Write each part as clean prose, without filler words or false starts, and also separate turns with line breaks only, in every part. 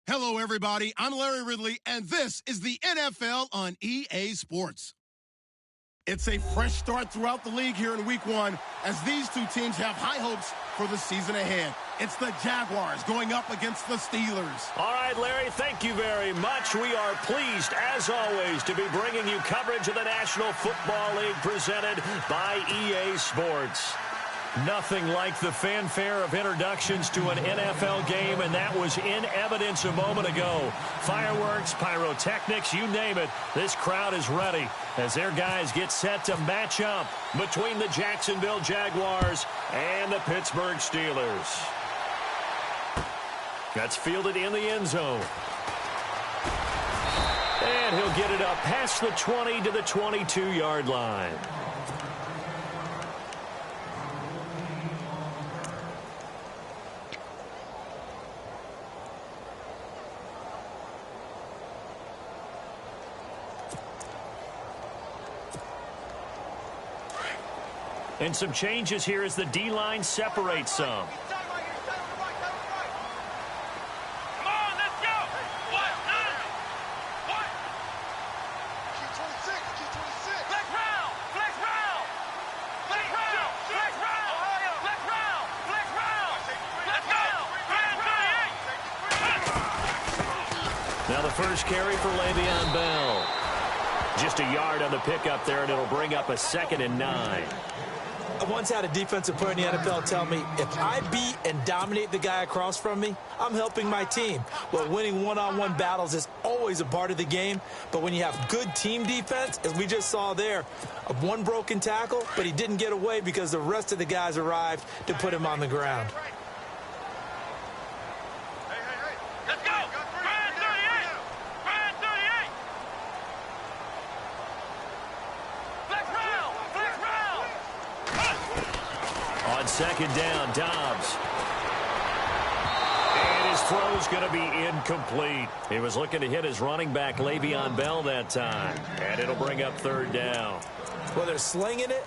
Hello, everybody. I'm Larry Ridley, and this is the NFL on EA Sports. It's a fresh start throughout the league here in Week 1 as these two teams have high hopes for the season ahead. It's the Jaguars going up against the Steelers.
All right, Larry, thank you very much. We are pleased, as always, to be bringing you coverage of the National Football League presented by EA Sports. Nothing like the fanfare of introductions to an NFL game, and that was in evidence a moment ago. Fireworks, pyrotechnics, you name it. This crowd is ready as their guys get set to match up between the Jacksonville Jaguars and the Pittsburgh Steelers. That's fielded in the end zone. And he'll get it up past the 20 to the 22-yard line. And some changes here as the D-line separates some.
Come on, let's go! What? What? Q26! Flex round! Flex round! Flex round! Flex round! Ohio! Flex round! Flex round! Let's go! Flex 38!
Now the first carry for Le'Veon Bell. Just a yard on the pickup there, and it'll bring up a 2nd and 9.
I once had a defensive player in the NFL tell me, if I beat and dominate the guy across from me, I'm helping my team. Well, winning one-on-one battles is always a part of the game, but when you have good team defense, as we just saw there, one broken tackle, but he didn't get away because the rest of the guys arrived to put him on the ground.
Let's go! Brand 38! Brand 38! Flex round! Flex round!
On 2nd down, Dobbs. And his throw's going to be incomplete. He was looking to hit his running back, Le'Veon Bell, that time. And it'll bring up 3rd down.
Well, they're slinging it,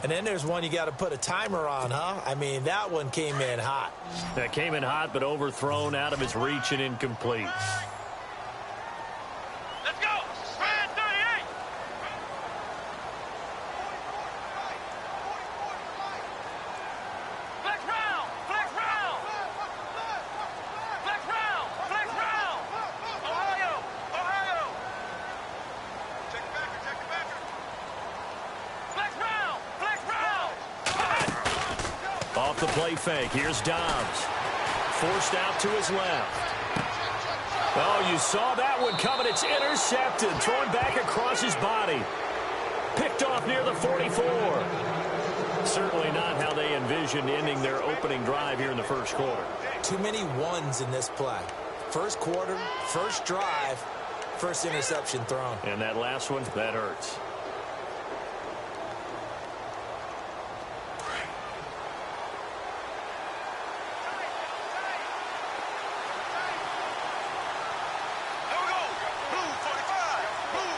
and then there's one you got to put a timer on, huh? I mean, that one came in hot.
That came in hot, but overthrown out of his reach and incomplete.
Let's go! Brand 38! Flex round! Flex round! Flex round! Flex round! Ohio! Ohio! Check it backer! Flex round! Flex round!
Off the play fake, here's Dobbs. Forced out to his left. Oh, you saw that one coming. It's intercepted. Thrown back across his body. Picked off near the 44. Certainly not how they envisioned ending their opening drive here in the first quarter.
Too many ones in this play. First quarter, first drive, first interception thrown.
And that last one, that hurts.
Here we go! Blue 45! Blue!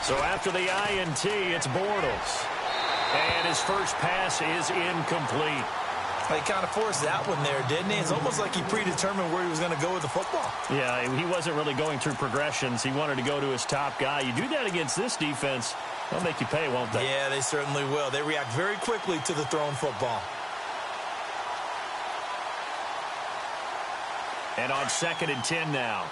So after the INT, it's Bortles. And his first pass is incomplete.
He kind of forced that one there, didn't he? It's almost like he predetermined where he was going to go with the football.
Yeah, he wasn't really going through progressions. He wanted to go to his top guy. You do that against this defense, they'll make you pay, won't they?
Yeah, they certainly will. They react very quickly to the thrown football.
And on 2nd and 10 now.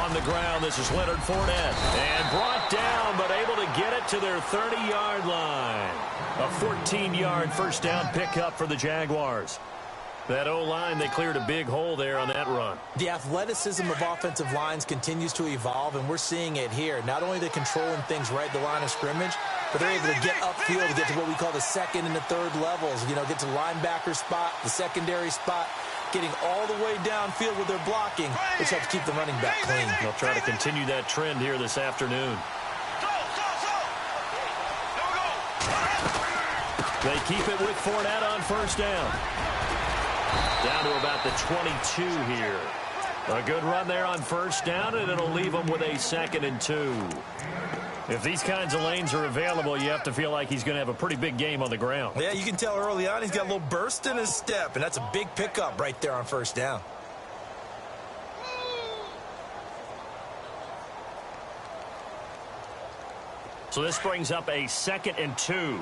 On the ground, this is Leonard Fournette. And brought down, but able to get it to their 30-yard line. A 14-yard first down pickup for the Jaguars. That O-line, they cleared a big hole there on that run.
The athleticism of offensive lines continues to evolve, and we're seeing it here. Not only they're controlling things right at the line of scrimmage, but they're able to get upfield to get to what we call the 2nd and the 3rd levels. You know, get to linebacker spot, the secondary spot, getting all the way downfield with their blocking, which helps keep the running back clean.
They'll try to continue that trend here this afternoon. They keep it with Fournette on first down. Down to about the 22 here. A good run there on first down, and it'll leave them with a 2nd and 2. If these kinds of lanes are available, you have to feel like he's going to have a pretty big game on the ground.
Yeah, you can tell early on he's got a little burst in his step, and that's a big pickup right there on first down.
So this brings up a 2nd and 2.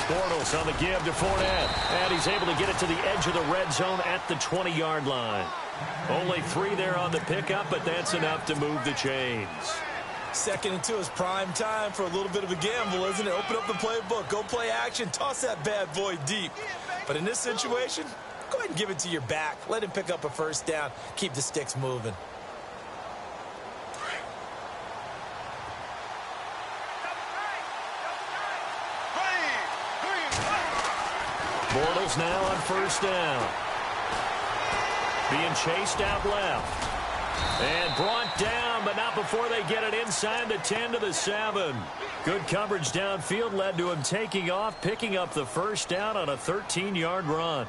Bortles on the give to Fournette. And he's able to get it to the edge of the red zone at the 20-yard line. Only 3 there on the pickup, but that's enough to move the chains.
2nd and 2 is prime time for a little bit of a gamble, isn't it? Open up the playbook, go play action, toss that bad boy deep. But in this situation, go ahead and give it to your back. Let him pick up a first down. Keep the sticks moving.
Bortles now on first down. Being chased out left. And brought down, but not before they get it inside the 10 to the 7. Good coverage downfield led to him taking off, picking up the first down on a 13-yard run.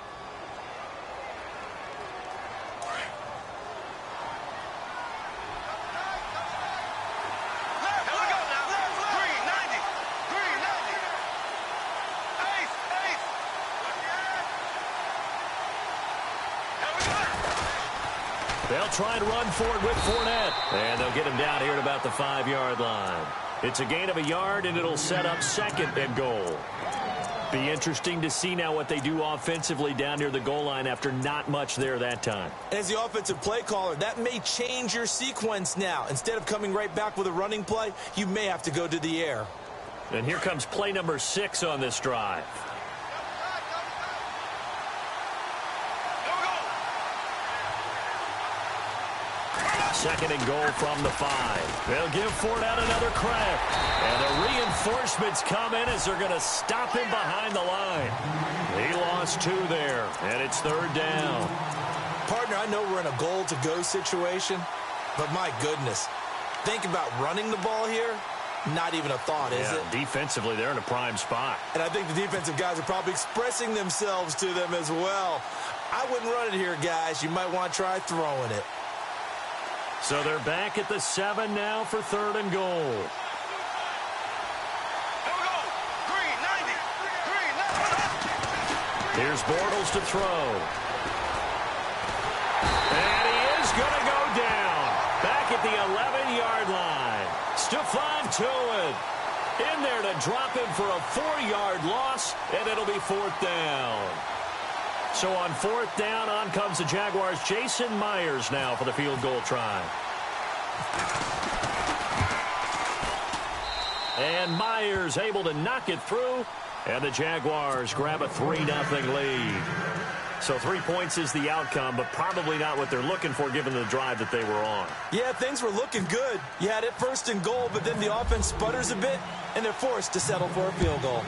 They'll try and run for it with Fournette. And they'll get him down here at about the 5-yard line. It's a gain of a yard, and it'll set up 2nd and goal. Be interesting to see now what they do offensively down near the goal line after not much there that time.
As the offensive play caller, that may change your sequence now. Instead of coming right back with a running play, you may have to go to the air.
And here comes play number 6 on this drive. Second and goal from the 5. They'll give Fournette another crack. And the reinforcements come in as they're going to stop him behind the line. He lost 2 there, and it's 3rd down.
Partner, I know we're in a goal-to-go situation, but my goodness, think about running the ball here. Not even a thought, is it?
Defensively, they're in a prime spot.
And I think the defensive guys are probably expressing themselves to them as well. I wouldn't run it here, guys. You might want to try throwing it.
So they're back at the 7 now for 3rd and goal. Here's Bortles to throw. And he is going to go down. Back at the 11-yard line. Stephon Tuitt in there to drop him for a 4-yard loss, and it'll be 4th down. So on 4th down, on comes the Jaguars' Jason Myers now for the field goal try. And Myers able to knock it through, and the Jaguars grab a 3-0 lead. So 3 points is the outcome, but probably not what they're looking for given the drive that they were on.
Yeah, things were looking good. You had it 1st and goal, but then the offense sputters a bit, and they're forced to settle for a field goal.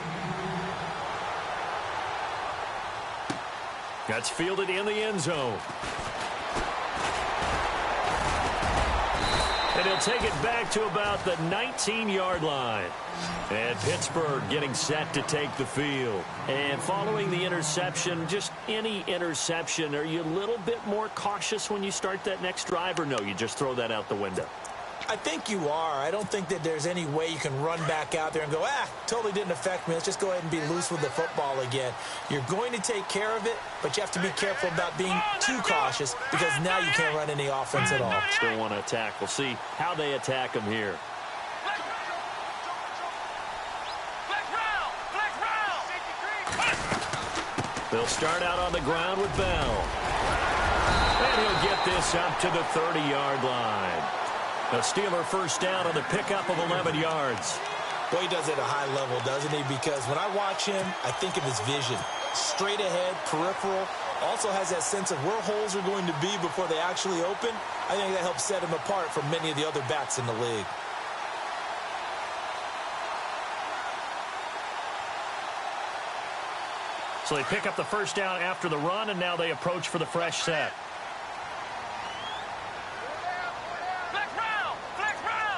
That's fielded in the end zone. And he'll take it back to about the 19-yard line. And Pittsburgh getting set to take the field. And following the interception, just any interception, are you a little bit more cautious when you start that next drive, or no, you just throw that out the window?
I think you are. I don't think that there's any way you can run back out there and go, totally didn't affect me. Let's just go ahead and be loose with the football again. You're going to take care of it, but you have to be careful about being too cautious because now you can't run any offense at all.
Still want to attack. We'll see how they attack him here. They'll start out on the ground with Bell. And he'll get this up to the 30-yard line. A Steeler first down on the pickup of 11 yards.
Boy, he does it at a high level, doesn't he? Because when I watch him, I think of his vision. Straight ahead, peripheral. Also has that sense of where holes are going to be before they actually open. I think that helps set him apart from many of the other backs in the league.
So they pick up the first down after the run, and now they approach for the fresh set.
Flex round! Flex round!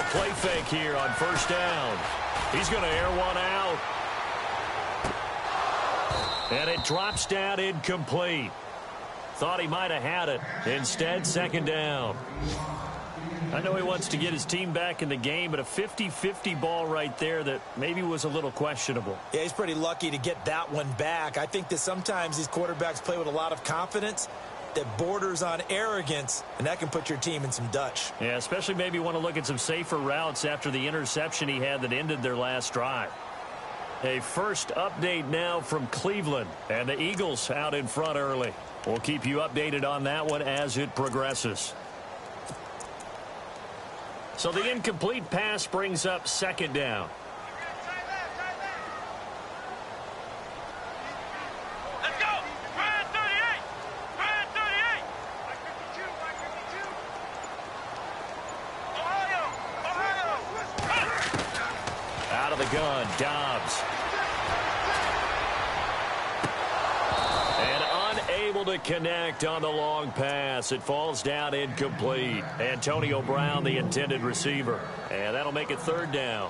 play fake here on first down. He's going to air one out. And it drops down incomplete. Thought he might have had it. Instead, second down. I know he wants to get his team back in the game, but a 50-50 ball right there that maybe was a little questionable.
Yeah, he's pretty lucky to get that one back. I think that sometimes these quarterbacks play with a lot of confidence that borders on arrogance, and that can put your team in some Dutch.
Yeah, especially maybe want to look at some safer routes after the interception he had that ended their last drive. A first update now from Cleveland, and the Eagles out in front early. We'll keep you updated on that one as it progresses. So the incomplete pass brings up second down.
Let's go! Brand 38! Brand 38! Ohio!
Out of the gun, Dobbs. Able to connect on the long pass. It falls down incomplete. Antonio Brown, the intended receiver. And that'll make it third down.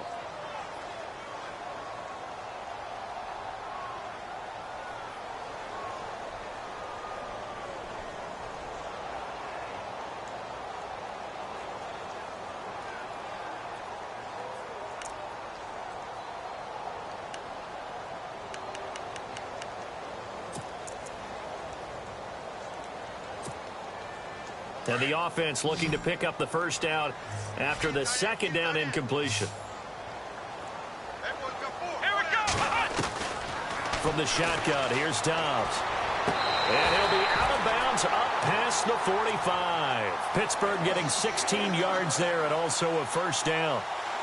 And the offense looking to pick up the first down after the second down incompletion.
Here we go!
From the shotgun, here's Dobbs. And he'll be out of bounds up past the 45. Pittsburgh getting 16 yards there and also a first down.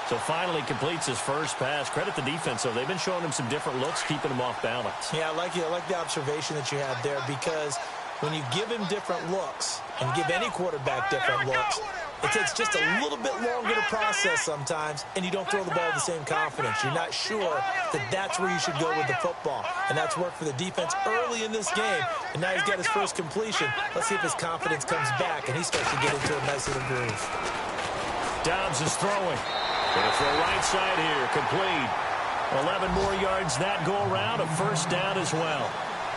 So finally completes his first pass. Credit the defense, though. They've been showing him some different looks, keeping him off balance.
Yeah, I like the observation that you had there, because when you give him different looks and give any quarterback different looks, it takes just a little bit longer to process sometimes, and you don't throw the ball with the same confidence. You're not sure that that's where you should go with the football, and that's worked for the defense early in this game, and now he's got his first completion. Let's see if his confidence comes back, and he starts to get into a nice little groove.
Dobbs is throwing. Going to throw right side here, complete. 11 more yards that go around, a first down as well.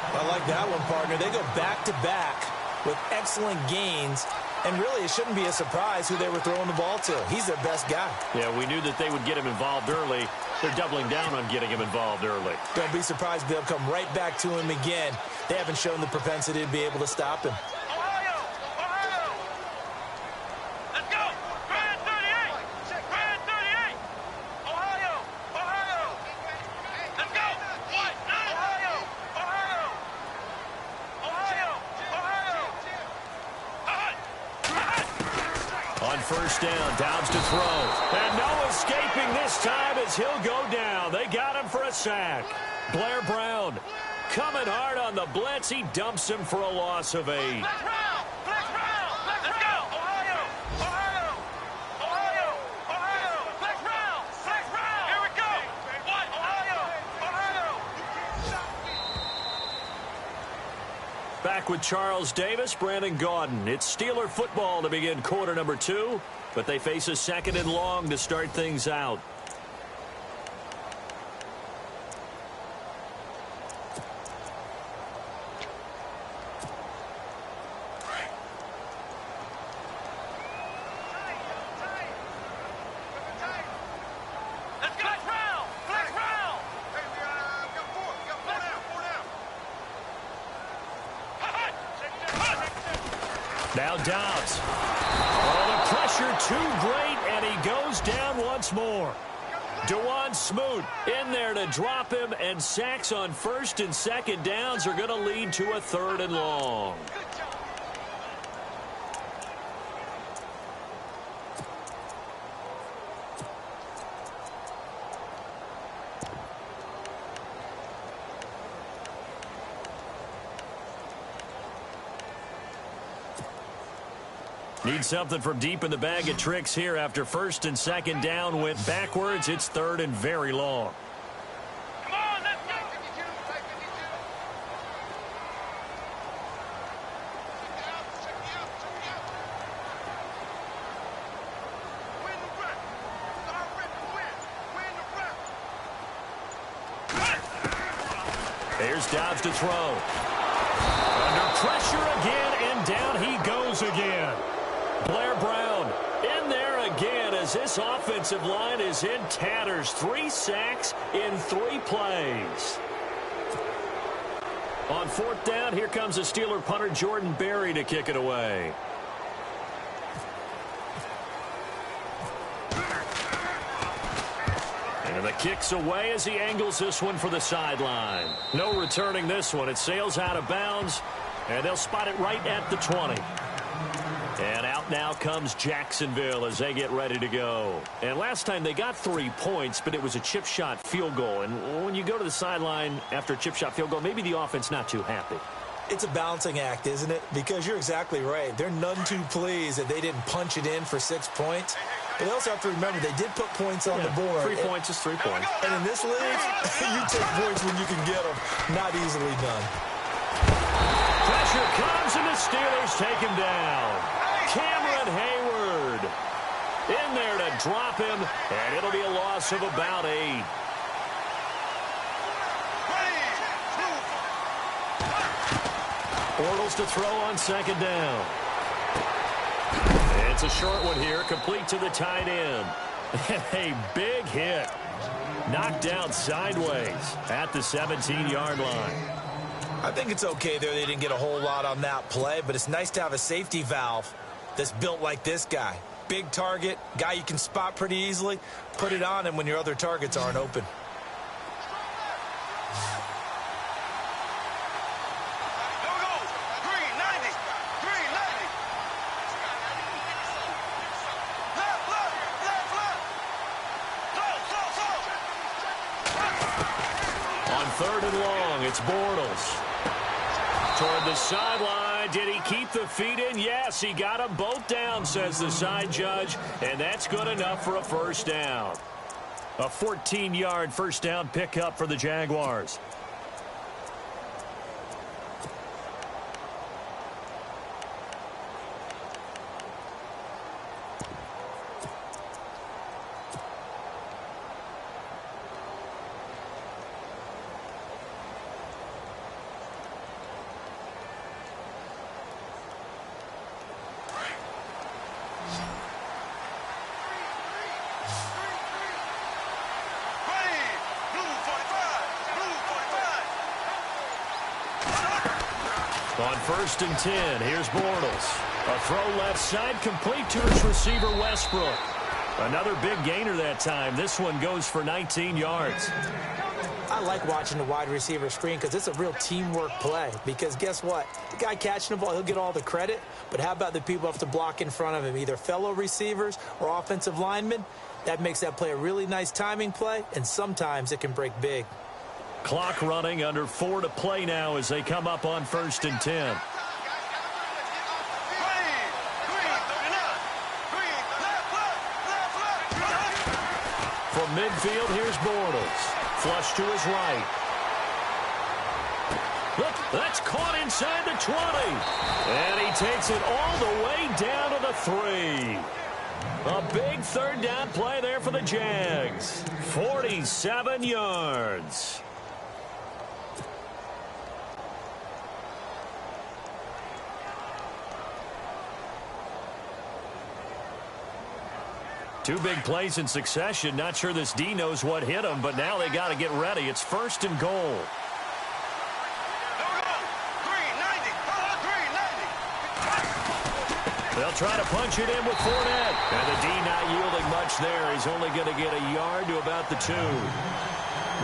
I like that one, partner. They go back-to-back with excellent gains, and really it shouldn't be a surprise who they were throwing the ball to. He's their best guy.
Yeah, we knew that they would get him involved early. They're doubling down on getting him involved early.
Don't be surprised they'll come right back to him again. They haven't shown the propensity to be able to stop him.
Ohio! Ohio! Let's go! Brand 38! Brand 38! Ohio! Ohio! Let's go! What? Ohio! Ohio! Ohio! Ohio!
On first down, Dobbs to throw. And no escaping this time as he'll go down. They got him for a sack. Blair Brown coming hard on the blitz. He dumps him for a loss of 8.
Flex round! Flex round! Let's go! Ohio! Ohio! Ohio! Ohio! Flex round! Flex round! Here we go! What? Ohio! Ohio!
Back with Charles Davis, Brandon Gaudin. It's Steeler football to begin quarter number 2, but they face a second and long to start things out.
Let's go! Flex round! Flex round!
Now Dobbs. Oh, the pressure too great, and he goes down once more. DeJuan Smoot in there to drop him, and sacks on first and second downs are going to lead to a third and long. Need something from deep in the bag of tricks here after first and second down went backwards. It's third and very long.
Come on, let's go!
Here's Dobbs to throw. Under pressure again, and down he goes again. Blair Brown in there again as this offensive line is in tatters. 3 sacks in 3 plays. On 4th down, here comes the Steeler punter Jordan Berry to kick it away. And the kick's away as he angles this one for the sideline. No returning this one. It sails out of bounds, and they'll spot it right at the 20. And out now comes Jacksonville as they get ready to go. And last time they got 3 points, but it was a chip shot field goal. And when you go to the sideline after a chip shot field goal, maybe the offense not too happy.
It's a balancing act, isn't it? Because you're exactly right. They're none too pleased that they didn't punch it in for 6 points. But they also have to remember they did put points on the board.
3 points is 3 points.
And in this league, you take points when you can get them. Not easily done.
Pressure comes, and the Steelers take him down. Cameron Hayward in there to drop him, and it'll be a loss of about 8. Bortles to throw on 2nd down. It's a short one here, complete to the tight end. A big hit. Knocked down sideways at the 17-yard line.
I think it's okay there. They didn't get a whole lot on that play, but it's nice to have a safety valve that's built like this guy. Big target, guy you can spot pretty easily. Put it on him when your other targets aren't open.
On 3rd and long, it's Bortles. Toward the sideline, did he keep the feet in? Yes, he got them both down, says the side judge, and that's good enough for a 1st down. A 14-yard 1st down pickup for the Jaguars. On 1st and 10, here's Bortles. A throw left side, complete to his receiver, Westbrook. Another big gainer that time. This one goes for 19 yards.
I like watching the wide receiver screen because it's a real teamwork play. Because guess what? The guy catching the ball, he'll get all the credit. But how about the people who have to block in front of him, either fellow receivers or offensive linemen? That makes that play a really nice timing play, and sometimes it can break big.
Clock running, under 4 to play now as they come up on 1st and 10. From midfield, here's Bortles. Flush to his right. Look, that's caught inside the 20. And he takes it all the way down to the 3. A big 3rd down play there for the Jags. 47 yards. Two big plays in succession. Not sure this D knows what hit him, but now they got to get ready. It's 1st and goal. They'll try to punch it in with Fournette. And the D not yielding much there. He's only going to get a yard to about the 2.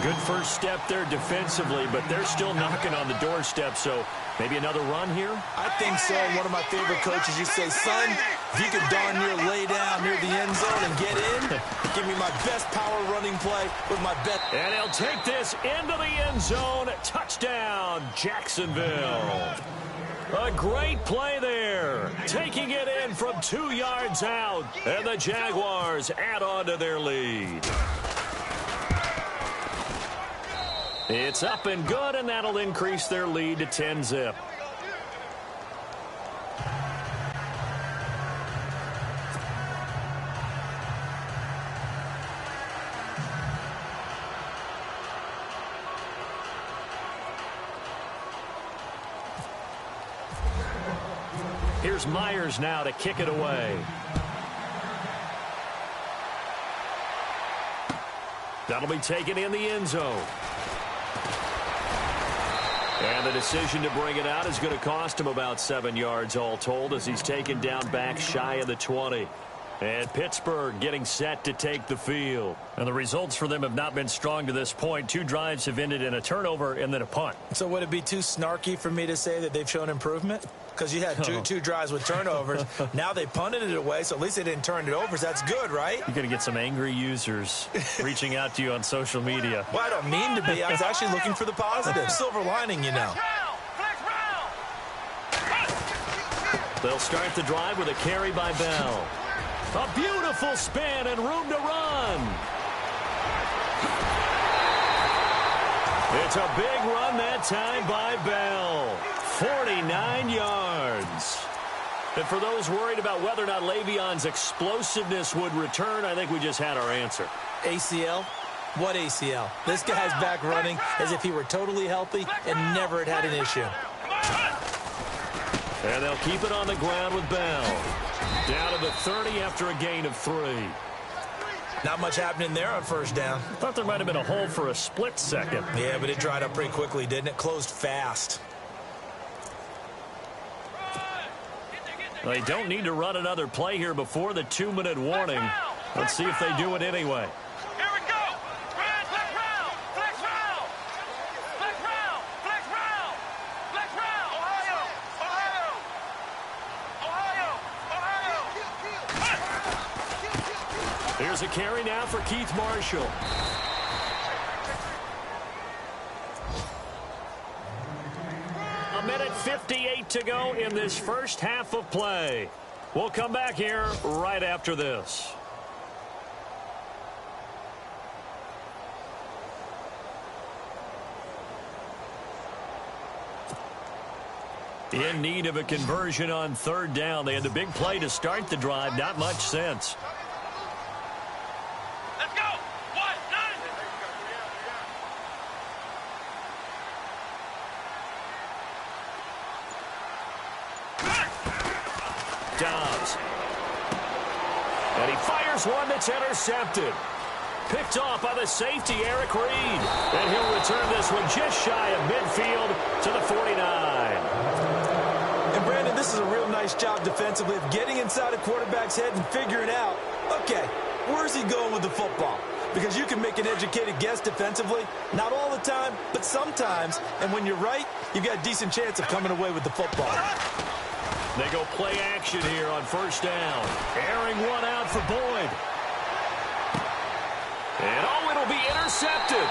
Good first step there defensively, but they're still knocking on the doorstep, so maybe another run here?
I think so. One of my favorite coaches, you say, son, if you could darn near lay down near the end zone and get in, give me my best power running play with my best.
And he'll take this into the end zone. Touchdown, Jacksonville. A great play there. Taking it in from 2 yards out. And the Jaguars add on to their lead. It's up and good, and that'll increase their lead to 10-zip. Here's Myers now to kick it away. That'll be taken in the end zone. And the decision to bring it out is going to cost him about 7 yards all told as he's taken down back shy of the 20. And Pittsburgh getting set to take the field. And the results for them have not been strong to this point. 2 drives have ended in a turnover and then a punt.
So would it be too snarky for me to say that they've shown improvement? Because you had two drives with turnovers. Now they punted it away, so at least they didn't turn it over. So that's good, right?
You're going to get some angry users reaching out to you on social media.
Well, I don't mean to be. I was actually looking for the positive. Silver lining, you know.
They'll start the drive with a carry by Bell. A beautiful spin and room to run. It's a big run that time by Bell. 49 yards. And for those worried about whether or not Le'Veon's explosiveness would return, I think we just had our answer.
ACL? What ACL? This guy's back running as if he were totally healthy and never had an issue.
And they'll keep it on the ground with Bell. Down to the 30 after a gain of 3.
Not much happening there on first down.
Thought there might have been a hole for a split second.
Yeah, but it dried up pretty quickly, didn't it? Closed fast.
They don't need to run another play here before the 2-minute warning. Let's see if they do it anyway.
Here we go. Flex round. Flex round. Flex round. Flex round. Flex round. Ohio. Ohio. Ohio.
Here's a carry now for Keith Marshall. A minute 58 to go in this first half of play. We'll come back here right after this. In need of a conversion on third down. They had the big play to start the drive. Not much sense.
Let's go. 1, 9.
Dobbs. And he fires one that's intercepted. Picked off by the safety, Eric Reed. And he'll return this one just shy of midfield to the 49.
And Brandon, this is a real nice job defensively of getting inside a quarterback's head and figuring out, okay, where's he going with the football? Because you can make an educated guess defensively. Not all the time, but sometimes. And when you're right, you've got a decent chance of coming away with the football.
They go play action here on first down. Airing one out for Boyd. And it'll be intercepted.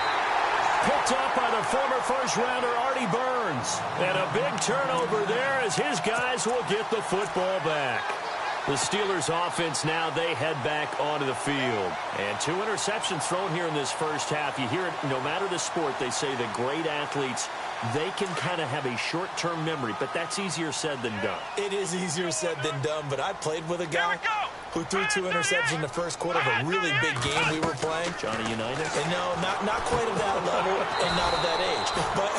Picked up by the former first-rounder Artie Burns. And a big turnover there as his guys will get the football back. The Steelers offense now, they head back onto the field. And 2 interceptions thrown here in this first half. You hear it, no matter the sport, they say the great athletes, they can kind of have a short-term memory, but that's easier said than done.
It is easier said than done, but I played with a guy who threw 2 interceptions in the first quarter of a really big game we were playing.
Johnny Unitas?
And no, not quite at that level and not at that age. But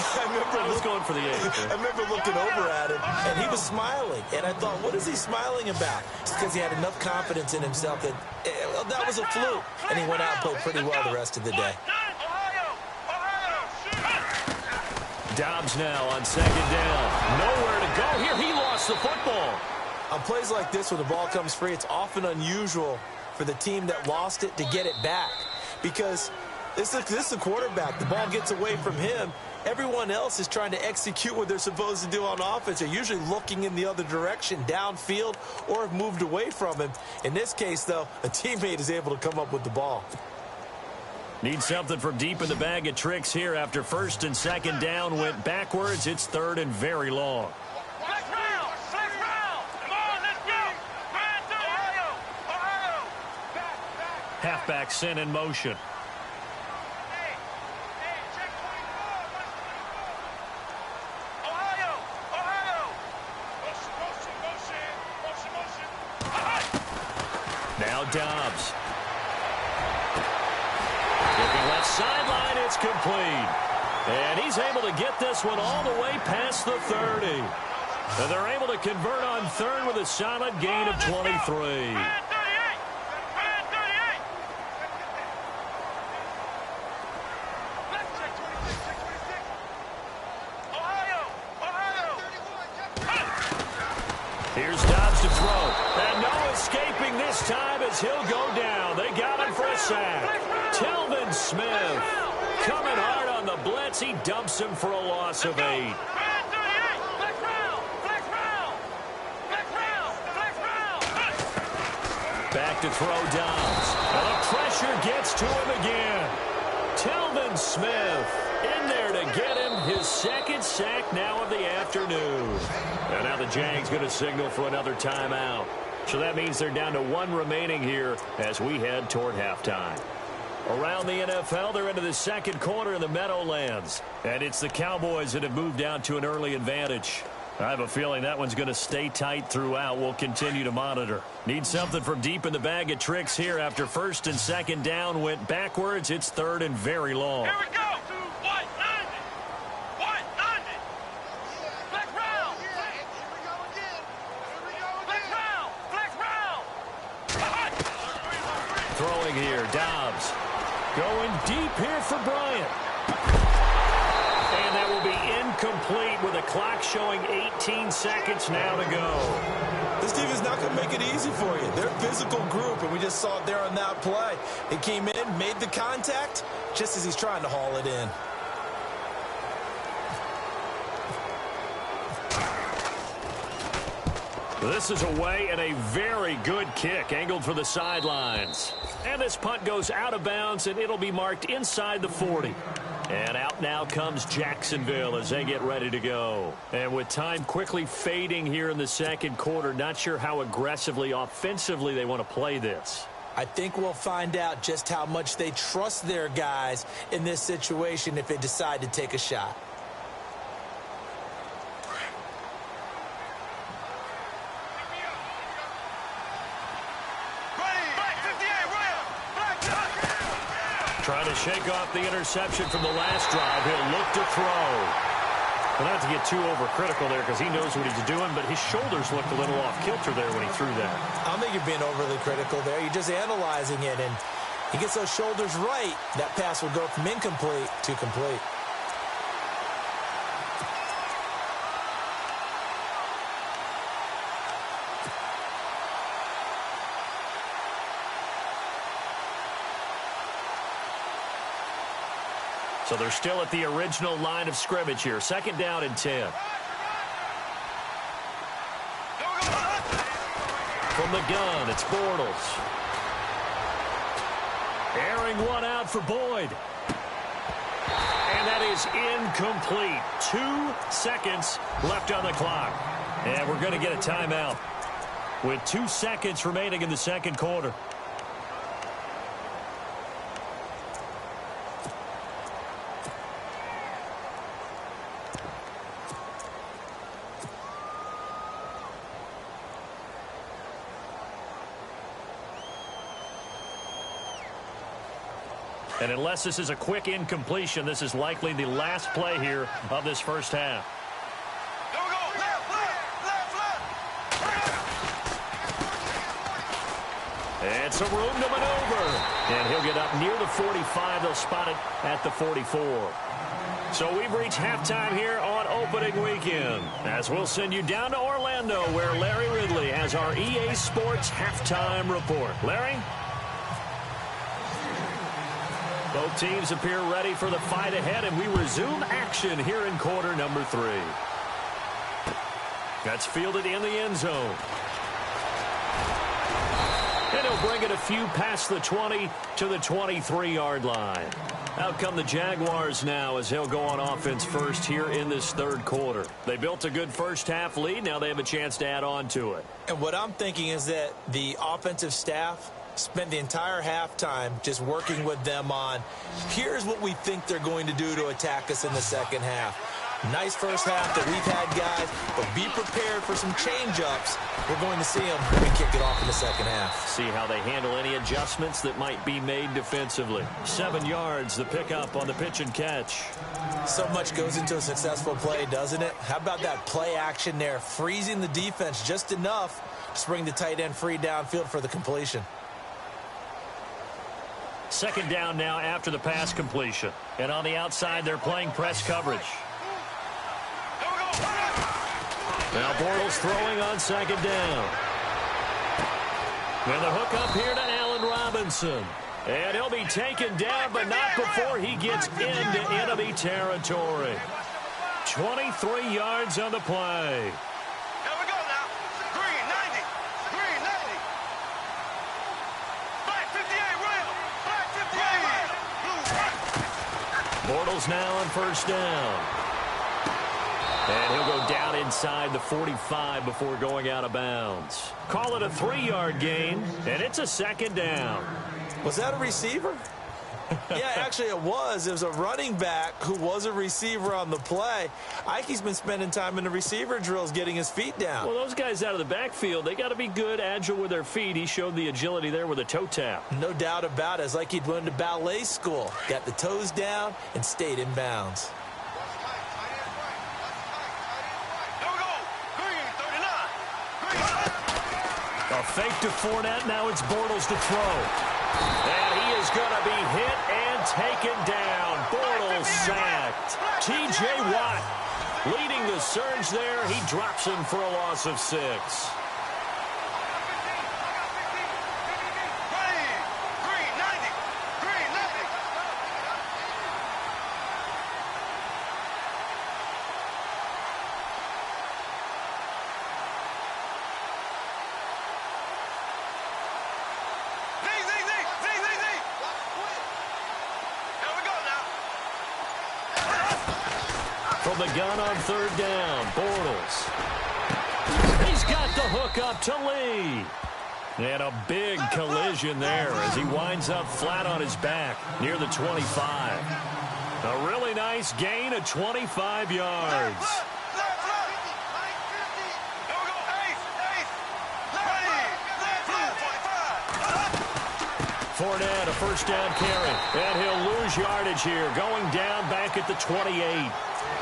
I
was going for the age.
I remember looking over at him, and he was smiling. And I thought, what is he smiling about? It's because he had enough confidence in himself that that was a fluke. And he went out and played pretty well the rest of the day.
Dobbs now on second down. Nowhere to go here. He lost the football.
On plays like this, when the ball comes free, it's often unusual for the team that lost it to get it back. Because this is a quarterback. The ball gets away from him. Everyone else is trying to execute what they're supposed to do on offense. They're usually looking in the other direction, downfield, or have moved away from him. In this case, though, a teammate is able to come up with the ball.
Need something from deep in the bag of tricks here after first and second down went backwards. It's third and very long.
Flex round. Flex round. Come on, let's go. Ohio. Ohio. Back.
Halfback sent in motion.
Hey, check 24. Ohio. Ohio. Motion.
Now Dobbs. Looking left sideline, it's complete. And he's able to get this one all the way past the 30. And they're able to convert on third with a solid gain of 23. Here's Dobbs to throw. And no escaping this time as he'll go down. They got him for a sack. Telvin Smith coming hard on the blitz. He dumps him for a loss of 8. Back to throw Dobbs. And the pressure gets to him again. Telvin Smith in there to get him his second sack now of the afternoon. And now the Jags going to signal for another timeout. So that means they're down to 1 remaining here as we head toward halftime. Around the NFL, they're into the second quarter in the Meadowlands. And it's the Cowboys that have moved down to an early advantage. I have a feeling that one's going to stay tight throughout. We'll continue to monitor. Need something from deep in the bag of tricks here after first and second down went backwards. It's third and very long.
Here we go. White, 90. White, 90. Flex round. Here we go again. Flex round. Flex round.
Throwing here, Dobbs. Going deep here for Bryant. And that will be incomplete with the clock showing 18 seconds now to go.
This team is not going to make it easy for you. They're a physical group, and we just saw it there on that play. It came in, made the contact, just as he's trying to haul it in.
This is away and a very good kick, angled for the sidelines. And this punt goes out of bounds, and it'll be marked inside the 40. And out now comes Jacksonville as they get ready to go. And with time quickly fading here in the second quarter, not sure how aggressively, offensively they want to play this.
I think we'll find out just how much they trust their guys in this situation if they decide to take a shot.
Trying to shake off the interception from the last drive. He'll look to throw. Well, not to get too overcritical there because he knows what he's doing, but his shoulders looked a little off kilter there when he threw that.
I don't think you're being overly critical there. You're just analyzing it, and he gets those shoulders right. That pass will go from incomplete to complete.
So they're still at the original line of scrimmage here. Second down and 10. From the gun, it's Bortles. Airing one out for Boyd. And that is incomplete. 2 seconds left on the clock. And we're going to get a timeout with 2 seconds remaining in the second quarter. And unless this is a quick incompletion, this is likely the last play here of this first half. And some room to maneuver. And he'll get up near the 45. They'll spot it at the 44. So we've reached halftime here on opening weekend, as we'll send you down to Orlando, where Larry Ridley has our EA Sports halftime report. Larry? Both teams appear ready for the fight ahead, and we resume action here in quarter number 3. That's fielded in the end zone. And he'll bring it a few past the 20 to the 23-yard line. Out come the Jaguars now as they'll go on offense first here in this third quarter. They built a good first-half lead. Now they have a chance to add on to it.
And what I'm thinking is that the offensive staff spent the entire halftime just working with them on, here's what we think they're going to do to attack us in the second half. Nice first half that we've had, guys, but be prepared for some change-ups. We're going to see them when we kick it off in the second half.
See how they handle any adjustments that might be made defensively. 7 yards, the pickup on the pitch and catch.
So much goes into a successful play, doesn't it? How about that play action there, freezing the defense just enough to bring the tight end free downfield for the completion.
Second down now after the pass completion. And on the outside, they're playing press coverage. Now Bortles throwing on second down. And the hook up here to Allen Robinson. And he'll be taken down, but not before he gets into enemy territory. 23 yards on the play.
Here we go now. Green 90. Green 90. Black 58, Real. Black 58. Blue.
Bortles now on first down. And he'll go down inside the 45 before going out of bounds. Call it a 3-yard gain, and it's a second down.
Was that a receiver? Yeah, actually it was. It was a running back who was a receiver on the play. Ike's been spending time in the receiver drills getting his feet down.
Well, those guys out of the backfield, they got to be good, agile with their feet. He showed the agility there with a toe tap.
No doubt about it. It's like he'd went to ballet school. Got the toes down and stayed in bounds.
A fake to Fournette. Now it's Bortles to throw. And he is going to be hit and taken down. Bortles sacked. T.J. Watt leading the surge there. He drops him for a loss of 6. From the gun on third down, Bortles. He's got the hook up to Lee. And a big collision there as he winds up flat on his back near the 25. A really nice gain of 25 yards. Fournette, a first down carry. And he'll lose yardage here, going down back at the 28.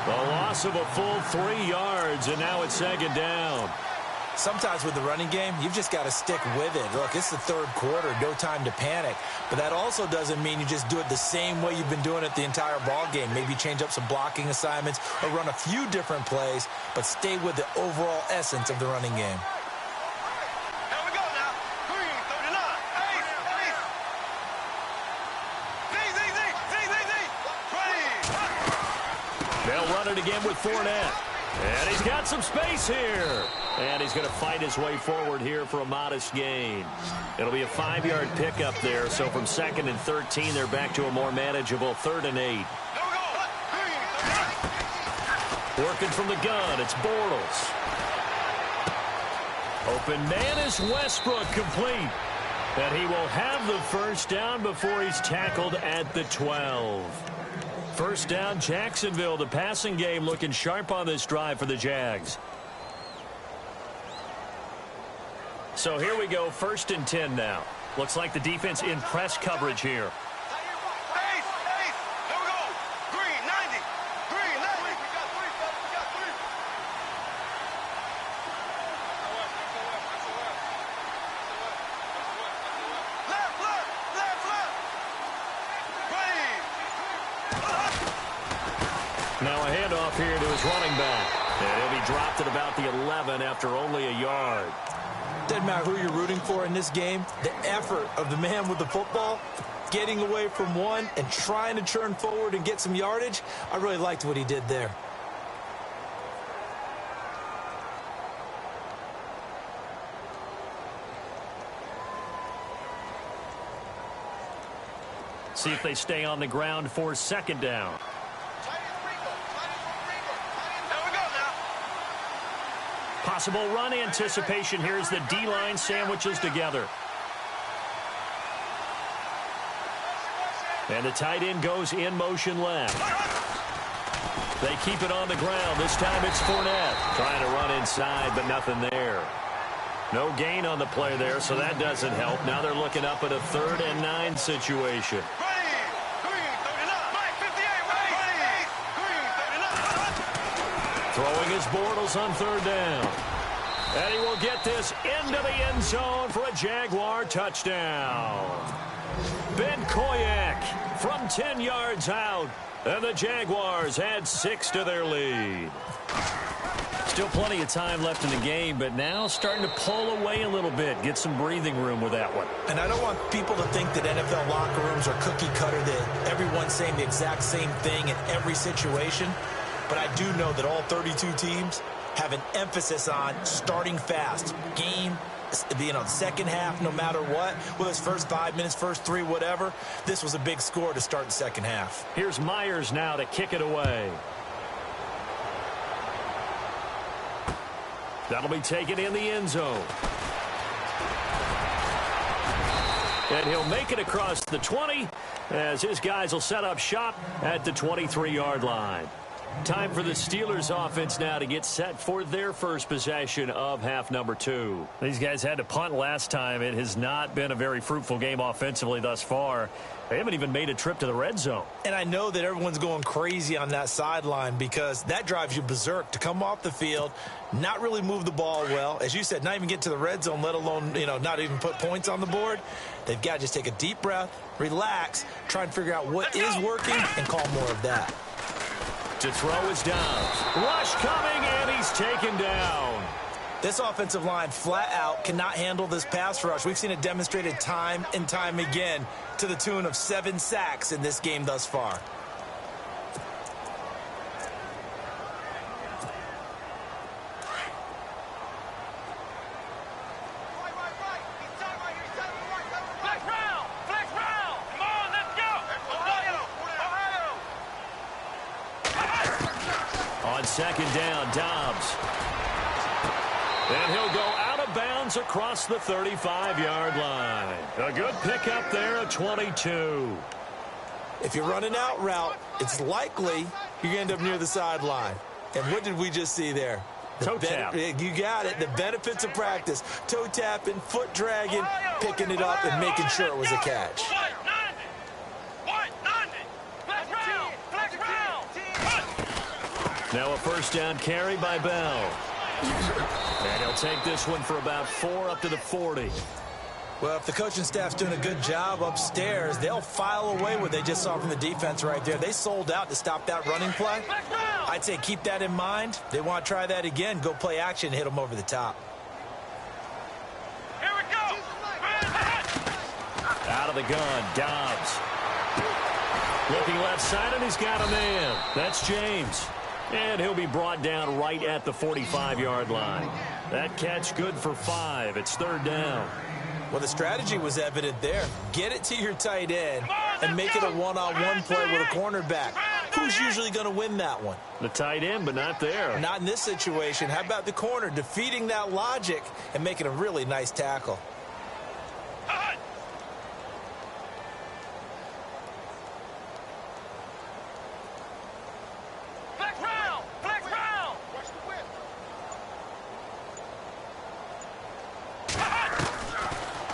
A loss of a full 3 yards, and now it's second down.
Sometimes with the running game, you've just got to stick with it. Look, it's the third quarter, no time to panic. But that also doesn't mean you just do it the same way you've been doing it the entire ball game. Maybe change up some blocking assignments or run a few different plays, but stay with the overall essence of the running game.
They'll run it again with Fournette. And he's got some space here. And he's going to fight his way forward here for a modest gain. It'll be a 5-yard pickup there. So from 2nd and 13, they're back to a more manageable 3rd and 8. Working from the gun, it's Bortles. Open man is Westbrook, complete. And he will have the first down before he's tackled at the 12. First down, Jacksonville. The passing game looking sharp on this drive for the Jags. So here we go, 1st and 10 now. Looks like the defense in press coverage here. Now a handoff here to his running back. And he'll be dropped at about the 11 after only a yard.
Doesn't matter who you're rooting for in this game. The effort of the man with the football, getting away from one and trying to turn forward and get some yardage, I really liked what he did there.
See if they stay on the ground for 2nd down. Possible run anticipation here as the D-line sandwiches together. And the tight end goes in motion left. They keep it on the ground. This time it's Fournette trying to run inside, but nothing there. No gain on the play there, so that doesn't help. Now they're looking up at a 3rd and 9 situation. Throwing his Bortles on 3rd down. And he will get this into the end zone for a Jaguar touchdown. Ben Koyak from 10 yards out. And the Jaguars add 6 to their lead. Still plenty of time left in the game, but now starting to pull away a little bit. Get some breathing room with that one.
And I don't want people to think that NFL locker rooms are cookie cutter, that everyone's saying the exact same thing in every situation. But I do know that all 32 teams have an emphasis on starting fast. Game, the second half, no matter what, whether it's first 5 minutes, first 3, whatever. This was a big score to start the second half.
Here's Myers now to kick it away. That'll be taken in the end zone. And he'll make it across the 20 as his guys will set up shop at the 23-yard line. Time for the Steelers offense now to get set for their first possession of half number 2. These guys had to punt last time. It has not been a very fruitful game offensively thus far. They haven't even made a trip to the red zone.
And I know that everyone's going crazy on that sideline because that drives you berserk to come off the field, not really move the ball well. As you said, not even get to the red zone, let alone, not even put points on the board. They've got to just take a deep breath, relax, try and figure out what is working and call more of that.
To throw is Dobbs. Rush coming, and he's taken down.
This offensive line flat out cannot handle this pass rush. We've seen it demonstrated time and time again to the tune of 7 sacks in this game thus far.
On second down, Dobbs. And he'll go out of bounds across the 35-yard line. A good pickup there at 22.
If you're running out route, it's likely you're going to end up near the sideline. And what did we just see there?
Toe tap.
You got it. The benefits of practice. Toe tapping, foot dragging, picking it up, and making sure it was a catch.
Now a first down carry by Bell. And he'll take this one for about 4 up to the 40.
Well, if the coaching staff's doing a good job upstairs, they'll file away what they just saw from the defense right there. They sold out to stop that running play. I'd say keep that in mind. They want to try that again. Go play action, hit them over the top.
Here we go.
Out of the gun, Dobbs. Looking left side, and he's got a man. That's James. And he'll be brought down right at the 45-yard line. That catch good for 5. It's 3rd down.
Well, the strategy was evident there. Get it to your tight end and make it a one-on-one play with a cornerback. Who's usually going to win that one?
The tight end, but not there.
Not in this situation. How about the corner defeating that logic and making a really nice tackle?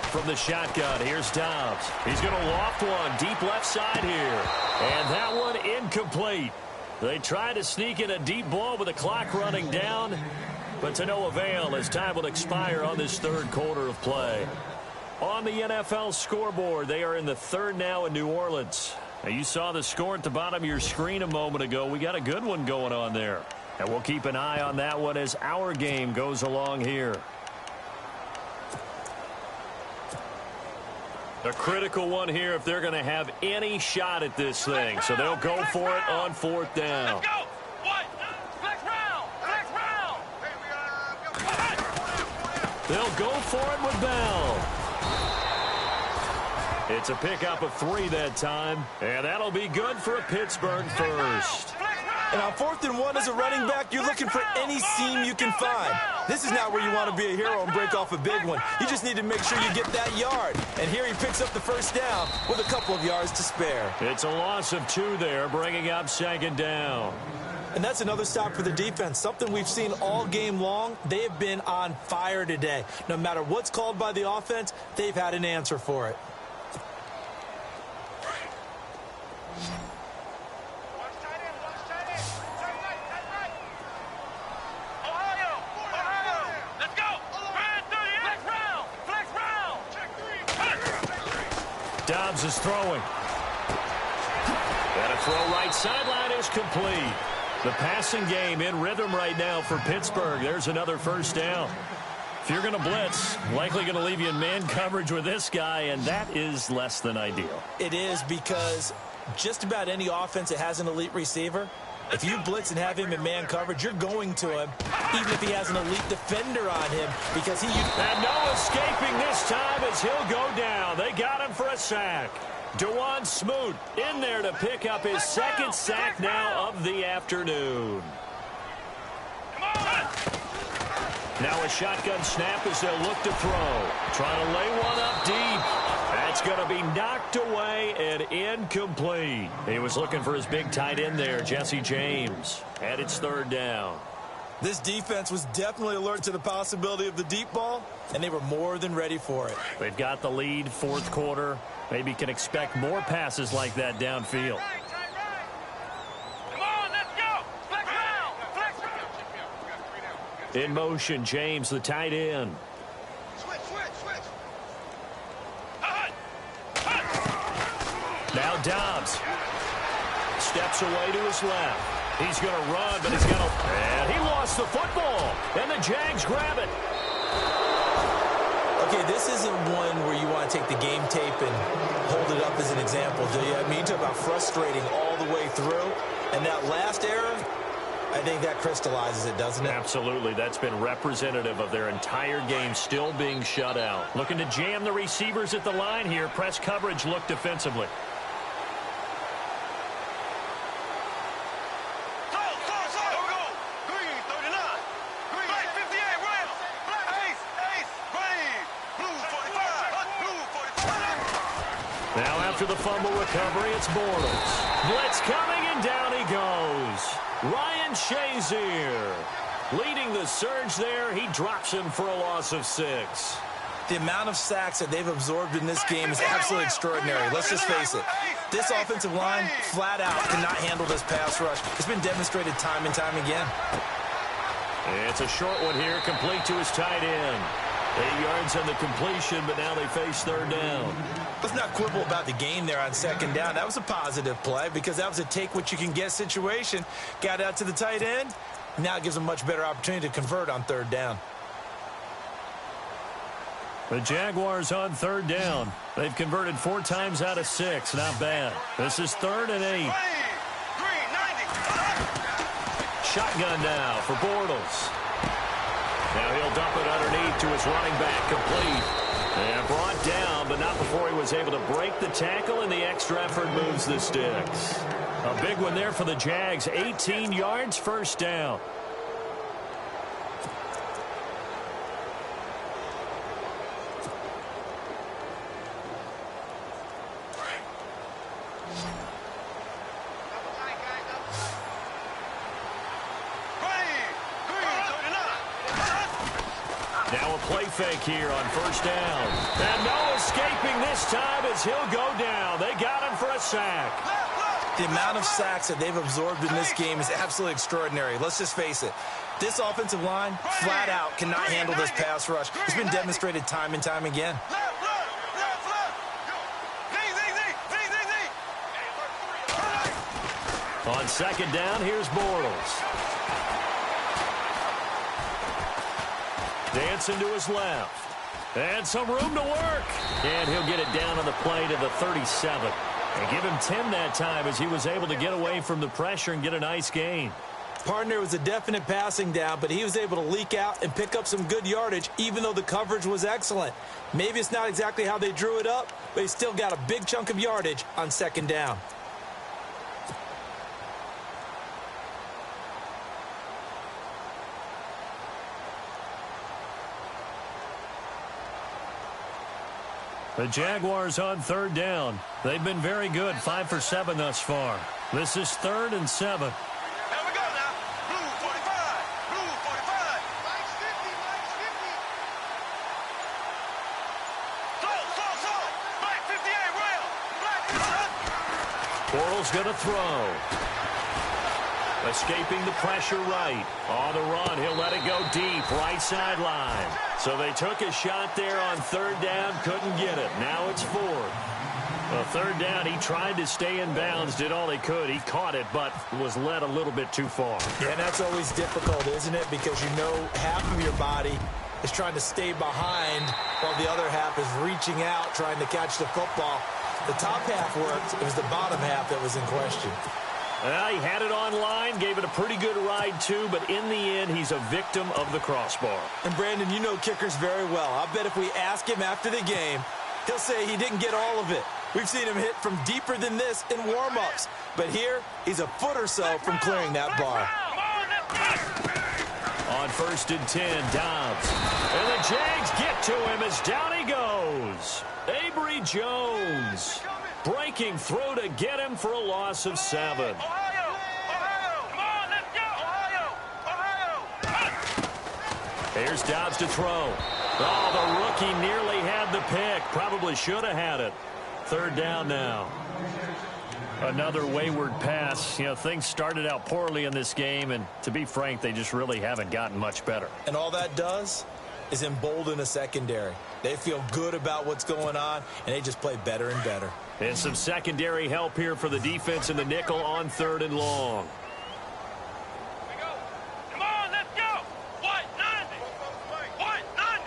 From the shotgun, here's Dobbs. He's going to loft one deep left side here. And that one incomplete. They try to sneak in a deep ball with the clock running down, but to no avail as time will expire on this 3rd quarter of play. On the NFL scoreboard, they are in the 3rd now in New Orleans. Now, you saw the score at the bottom of your screen a moment ago. We got a good one going on there. And we'll keep an eye on that one as our game goes along here. A critical one here if they're going to have any shot at this thing. So they'll go for it on 4th down. They'll go for it with Bell. It's a pickup of 3 that time, and that'll be good for a Pittsburgh first.
And on 4th and 1 as a running back, you're looking for any seam you can find. This is not where you want to be a hero and break off a big one. You just need to make sure you get that yard. And here he picks up the first down with a couple of yards to spare.
It's a loss of 2 there, bringing up 2nd down.
And that's another stop for the defense, something we've seen all game long. They have been on fire today. No matter what's called by the offense, they've had an answer for it.
Dobbs is throwing. And a throw right sideline is complete. The passing game in rhythm right now for Pittsburgh. There's another first down. If you're going to blitz, likely going to leave you in man coverage with this guy, and that is less than ideal.
It is, because just about any offense that has an elite receiver, if you blitz and have him in man coverage, you're going to him, even if he has an elite defender on him, because he...
And no escaping this time as he'll go down. They got him for a sack. Dewan Smoot in there to pick up his second sack now of the afternoon. Now a shotgun snap as they'll look to throw. Trying to lay one up deep. That's going to be knocked away and incomplete. He was looking for his big tight end there, Jesse James. And it's third down.
This defense was definitely alert to the possibility of the deep ball, and they were more than ready for it.
They've got the lead, fourth quarter. Maybe can expect more passes like that downfield.
Come on, let's go. Flex round.
In motion, James, the tight end.
Switch.
Now Dobbs steps away to his left. He's going to run, but he's going to... And he lost the football. And the Jags grab it.
Okay, this isn't one where you want to take the game tape and hold it up as an example, do you? I mean, you talk about frustrating all the way through. And that last error, I think that crystallizes it, doesn't it?
Absolutely. That's been representative of their entire game still being shut out. Looking to jam the receivers at the line here. Press coverage look defensively. Now after the fumble recovery, it's Bortles. Blitz coming, and down he goes. Ryan Shazier leading the surge there. He drops him for a loss of 6.
The amount of sacks that they've absorbed in this game is absolutely extraordinary. Let's just face it. This offensive line flat out cannot handle this pass rush. It's been demonstrated time and time again.
It's a short one here, complete to his tight end. 8 yards on the completion, but now they face third down.
Let's not quibble about the game there on second down. That was a positive play because that was a take-what-you-can-get situation. Got out to the tight end. Now it gives them a much better opportunity to convert on third down.
The Jaguars on third down. They've converted 4 times out of 6. Not bad. This is 3rd and 8. Shotgun now for Bortles. Now he'll dump it underneath to his running back, complete. And brought down, but not before he was able to break the tackle, and the extra effort moves the sticks. A big one there for the Jags. 18 yards, first down. Now a play fake here on first down. And no escaping this time as he'll go down. They got him for a sack.
The amount of sacks that they've absorbed in this game is absolutely extraordinary. Let's just face it. This offensive line, flat out, cannot handle this pass rush. It's been demonstrated time and time again.
On second down, here's Bortles. Dancing to his left. And some room to work. And he'll get it down on the play to the 37. And give him 10 that time as he was able to get away from the pressure and get a nice gain.
Partner was a definite passing down, but he was able to leak out and pick up some good yardage, even though the coverage was excellent. Maybe it's not exactly how they drew it up, but he still got a big chunk of yardage on second down.
The Jaguars on third down. They've been very good, 5 for 7 thus far. This is 3rd and 7.
Here we go now.
Bortles going to throw. Escaping the pressure right. On the run, he'll let it go deep, right sideline. So they took a shot there on third down, couldn't get it. Now it's fourth. Well, third down, he tried to stay in bounds, did all he could. He caught it, but was led a little bit too far.
Yeah, and that's always difficult, isn't it? Because you know half of your body is trying to stay behind while the other half is reaching out, trying to catch the football. The top half worked. It was the bottom half that was in question.
Well, he had it online, gave it a pretty good ride, too, but in the end, he's a victim of the crossbar.
And, Brandon, you know kickers very well. I bet if we ask him after the game, he'll say he didn't get all of it. We've seen him hit from deeper than this in warm-ups. But here, he's a foot or so from clearing that bar.
On 1st and 10, Dobbs. And the Jags get to him as down he goes. Avery Jones breaking through to get him for a loss of 7.
Ohio! Ohio! Come on, let's go! Ohio! Ohio!
Here's Dobbs to throw. Oh, the rookie nearly had the pick. Probably should have had it. Third down now. Another wayward pass. You know, things started out poorly in this game, and to be frank, they just really haven't gotten much better.
And all that does is embolden a secondary. They feel good about what's going on, and they just play better and better.
And some secondary help here for the defense in the nickel on 3rd and long.
Come on, let's go! White 90! White 90!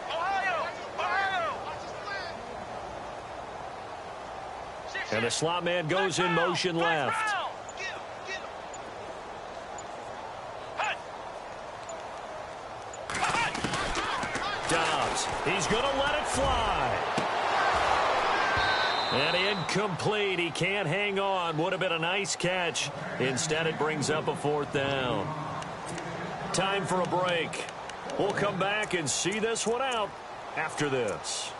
Ohio! Ohio!
And the slot man goes in motion left. Dobbs, he's going to let it fly. And incomplete. He can't hang on. Would have been a nice catch. Instead, it brings up a 4th down. Time for a break. We'll come back and see this one out after this.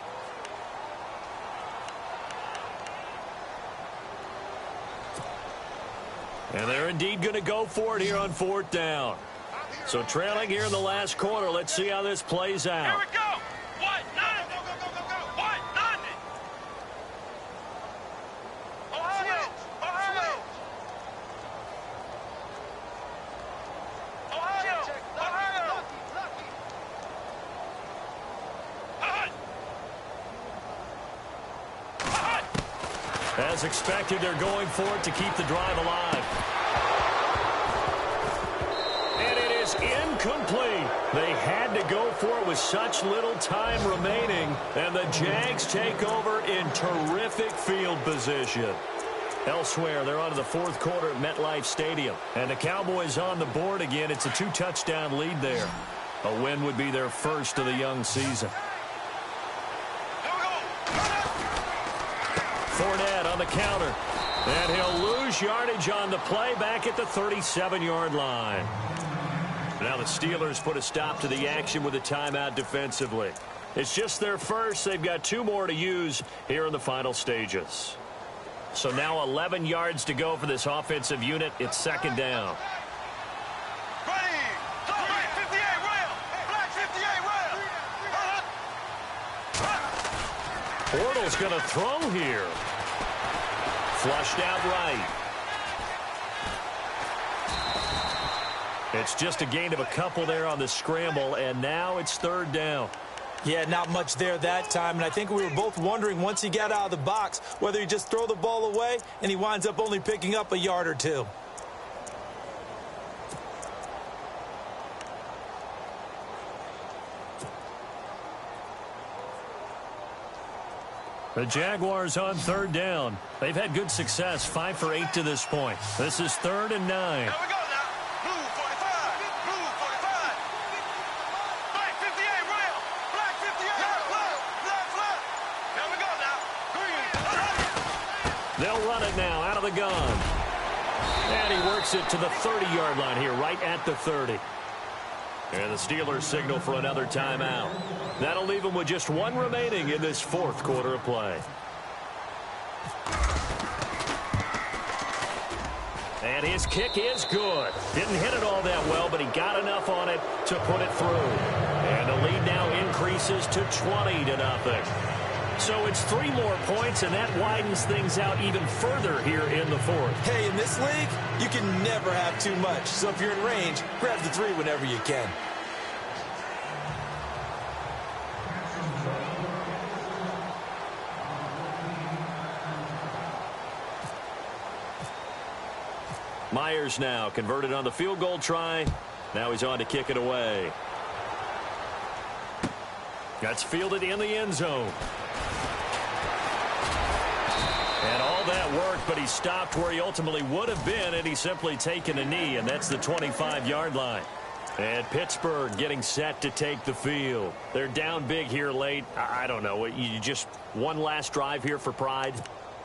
And they're indeed going to go for it here on 4th down. So trailing here in the last quarter. Let's see how this plays out.
Here we go! White 90! White 90! Ohio! Ohio! Ohio! Ohio!
As expected, they're going for it to keep the drive alive. And it is incomplete. They had to go for it with such little time remaining. And the Jags take over in terrific field position. Elsewhere, they're on to the 4th quarter at MetLife Stadium. And the Cowboys on the board again. It's a 2-touchdown lead there. A win would be their first of the young season. Fournette on the counter. And he'll lose yardage on the play back at the 37-yard line. Now the Steelers put a stop to the action with a timeout defensively. It's just their first. They've got 2 more to use here in the final stages. So now 11 yards to go for this offensive unit. It's 2nd down.
Ready! Black 58 rail! Black 58 rail!
Bortles going to throw here. Flushed out right. It's just a gain of a couple there on the scramble, and now it's 3rd down.
Yeah, not much there that time, and I think we were both wondering once he got out of the box whether he just throw the ball away, and he winds up only picking up a yard or 2.
The Jaguars on 3rd down. They've had good success, 5 for 8 to this point. This is 3rd and 9.
Here we go now. Blue 45. Blue 45. Black 58 rail. Black 58 flat. Here we go now. Green.
They'll run it now out of the gun. And he works it to the 30-yard line here, right at the 30. And the Steelers signal for another timeout. That'll leave them with just 1 remaining in this 4th quarter of play. And his kick is good. Didn't hit it all that well, but he got enough on it to put it through. And the lead now increases to 20-0. So it's 3 more points, and that widens things out even further here in the fourth.
Hey, in this league, you can never have too much. So if you're in range, grab the 3 whenever you can.
Myers now converted on the field goal try. Now he's on to kick it away. That's fielded in the end zone. And all that work, but he stopped where he ultimately would have been, and he's simply taken a knee, and that's the 25-yard line. And Pittsburgh getting set to take the field. They're down big here late. I don't know. You just one last drive here for pride?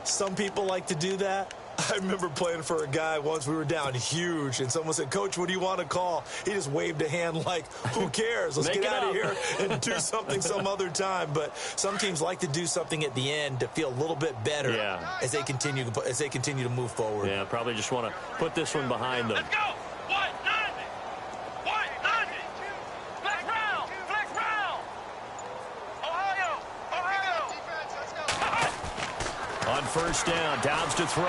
Some people like to do that. I remember playing for a guy once. We were down huge, and someone said, "Coach, what do you want to call?" He just waved a hand like, who cares? Let's get out of here and do something some other time. But some teams like to do something at the end to feel a little bit better as they continue to move forward.
Yeah, probably just want to put this one behind them.
Let's go. White 90. White 90. Flex round. Flex round. Ohio. Ohio. Defense, let's go.
On first down, Dobbs to throw.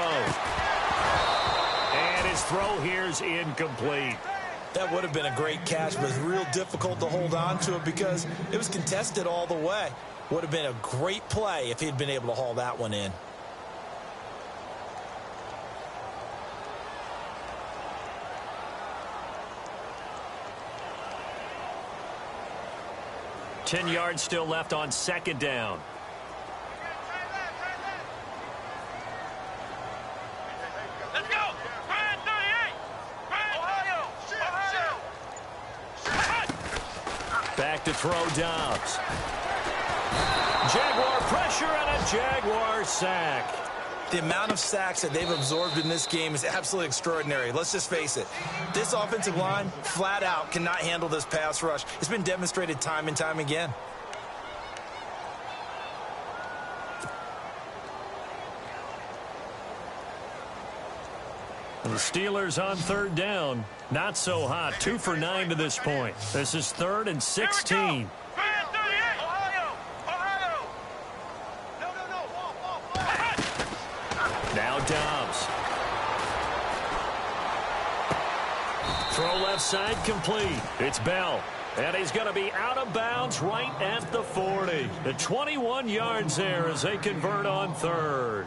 And his throw here is incomplete.
That would have been a great catch, but it's real difficult to hold on to it because it was contested all the way. Would have been a great play if he'd been able to haul that one in.
Ten yards still left on second down.
Let's go. Brand 38. Brand Ohio. Ohio.
Back to throw Dobbs. Jaguar pressure and a Jaguar sack.
The amount of sacks that they've absorbed in this game is absolutely extraordinary. Let's just face it. This offensive line, flat out, cannot handle this pass rush. It's been demonstrated time and time again.
The Steelers on third down. Not so hot. 2 for 9 to this point. This is 3rd and 16.
Brand 38. Ohio. Ohio. No.
Now Dobbs. Throw left side complete. It's Bell. And he's going to be out of bounds right at the 40. The 21 yards there as they convert on third.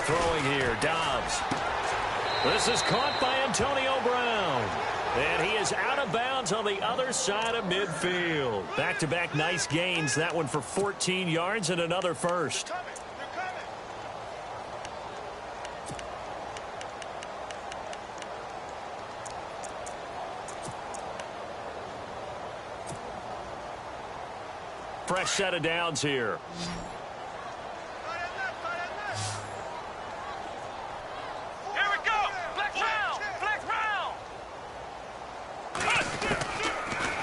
Throwing here, Dobbs. This is caught by Antonio Brown. And he is out of bounds on the other side of midfield. Back-to-back nice gains. That one for 14 yards and another first. Fresh set of downs here.
Here we go. Flex round. Flex round.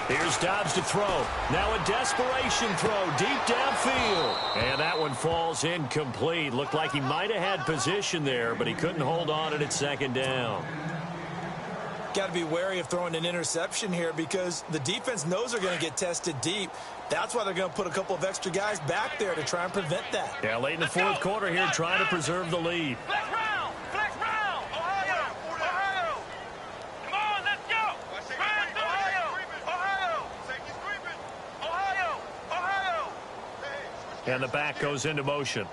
Here's Dobbs to throw. Now a desperation throw deep downfield. And that one falls incomplete. Looked like he might have had position there, but he couldn't hold on at second down.
Got to be wary of throwing an interception here because the defense knows they're going to get tested deep. That's why they're going to put a couple of extra guys back there to try and prevent that.
Yeah, late in the fourth quarter here, trying to preserve the lead.
Flex round. Flex round. Ohio. Ohio. Come on, let's go. Brand Ohio. Ohio. Ohio. Ohio.
And the back goes into motion.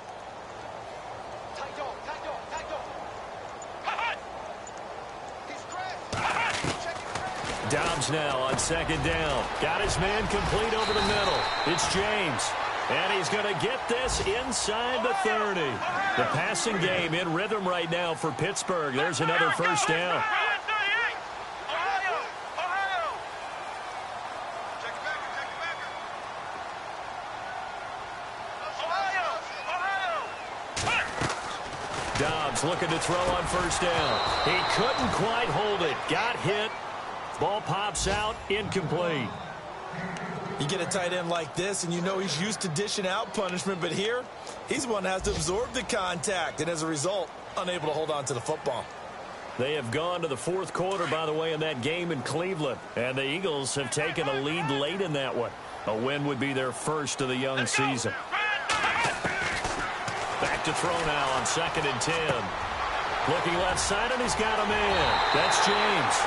Dobbs now on second down. Got his man complete over the middle. It's James. And he's going to get this inside the 30. The passing game in rhythm right now for Pittsburgh. There's another first down. Dobbs looking to throw on first down. He couldn't quite hold it. Got hit. Ball pops out. Incomplete.
You get a tight end like this, and you know he's used to dishing out punishment, but here, he's one that has to absorb the contact, and as a result, unable to hold on to the football.
They have gone to the fourth quarter, by the way, in that game in Cleveland, and the Eagles have taken a lead late in that one. A win would be their first of the young season. Back to throw now on 2nd and 10. Looking left side, and he's got a man. That's James.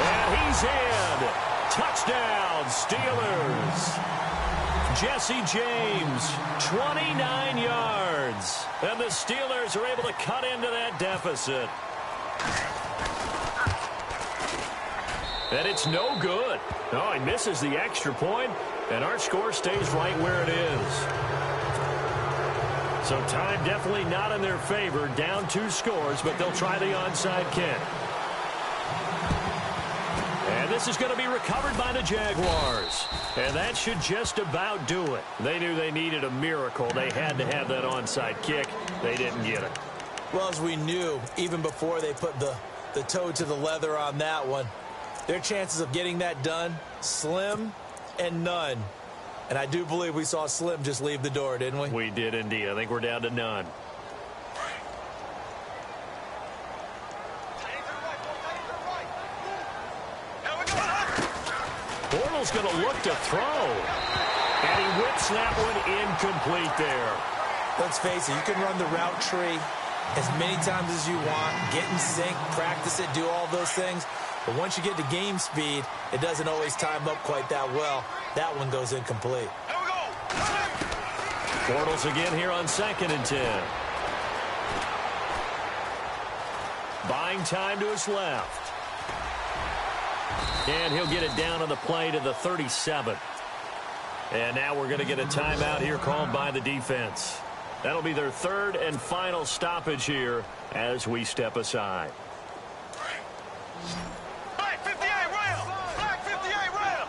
And he's in. Touchdown, Steelers. Jesse James, 29 yards. And the Steelers are able to cut into that deficit. And it's no good. Oh, he misses the extra point, and our score stays right where it is. So time definitely not in their favor. Down 2 scores, but they'll try the onside kick. And this is going to be recovered by the Jaguars. And that should just about do it. They knew they needed a miracle. They had to have that onside kick. They didn't get it.
Well, as we knew, even before they put the toe to the leather on that one, their chances of getting that done, slim and none. And I do believe we saw Slim just leave the door, didn't we?
We did indeed. I think we're down to none. Bortles going to look to throw. And he whips that one incomplete there.
Let's face it, you can run the route tree as many times as you want, get in sync, practice it, do all those things. But once you get to game speed, it doesn't always time up quite that well. That one goes incomplete.
Bortles again here on 2nd and 10. Buying time to his left. And he'll get it down on the play to the 37. And now we're going to get a timeout here called by the defense. That'll be their 3rd and final stoppage here as we step aside.
Black 58 rail! Black 58 rail!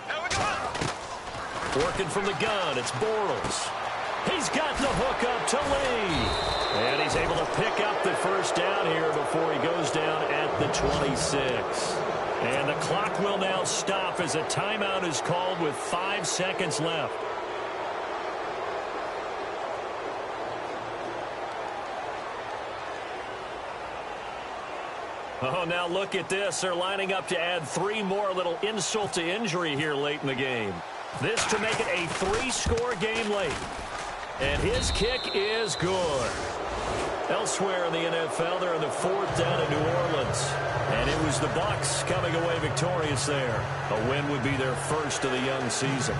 Here we go!
Working from the gun, it's Bortles. He's got the hook up to Lee. And he's able to pick up the first down here before he goes down at the 26. And the clock will now stop as a timeout is called with 5 seconds left. Oh, now look at this. They're lining up to add 3 more, little insult to injury here late in the game. This to make it a 3-score game late. And his kick is good. Elsewhere in the NFL, they're in the 4th down in New Orleans. And it was the Bucs coming away victorious there. A win would be their first of the young season.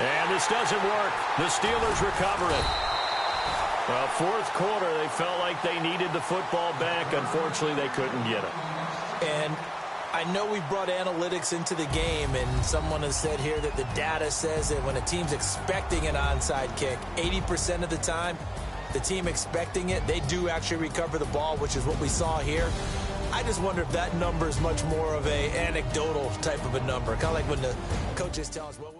And this doesn't work. The Steelers recover it. Well, 4th quarter, they felt like they needed the football back. Unfortunately, they couldn't get it.
And I know we brought analytics into the game, and someone has said here that the data says that when a team's expecting an onside kick, 80% of the time, the team expecting it, they do actually recover the ball, which is what we saw here. I just wonder if that number is much more of a anecdotal type of a number, kind of like when the coaches tell us, well,